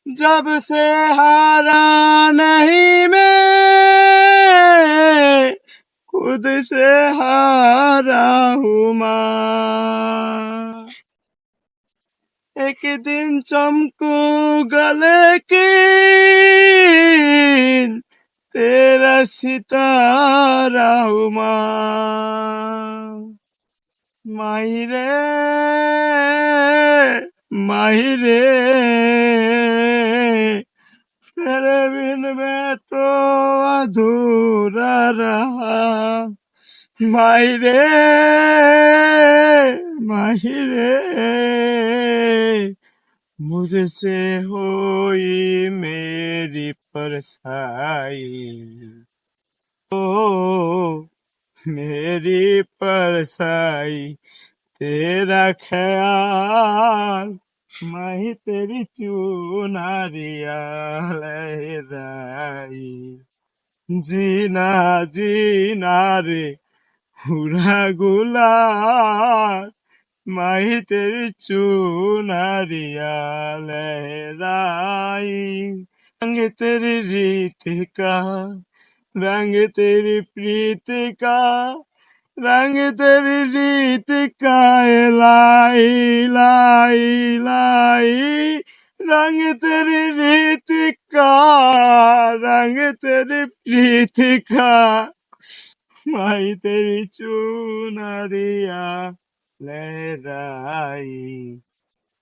जब से हारा नहीं मैं खुद से हारा हूँ माँ। एक दिन चमकूगा लेकिन तेरा सितारा हूँ माँ। माही रे माही रे तेरे बिन मैं तो अधूरा रहा। माही रे माही रे मुझसे होई मेरी परछाई ओ मेरी परछाई तेरा ख्याल माही तेरी चुनरिया लहराई। जीना जीना रे पूरा गुलाल माही तेरी चुनरिया लहराई। रंग तेरी रीत का रंग तेरी प्रीत का रंग तेरी रीत का लाई लाई लाई। रंग तेरी रीत का रंग तेरी प्रीत का माही तेरी चुनरिया लहराई।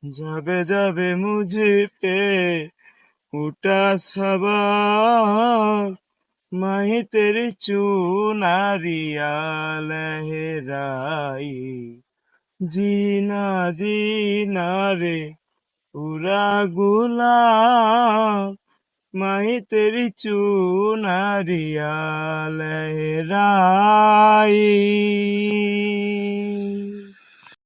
जब जब मुझ पे उठा सवार माही तेरी चुनरिया लहराई। जीना जीना रे पूरा गुलाब माही तेरी चुनरिया लहराई।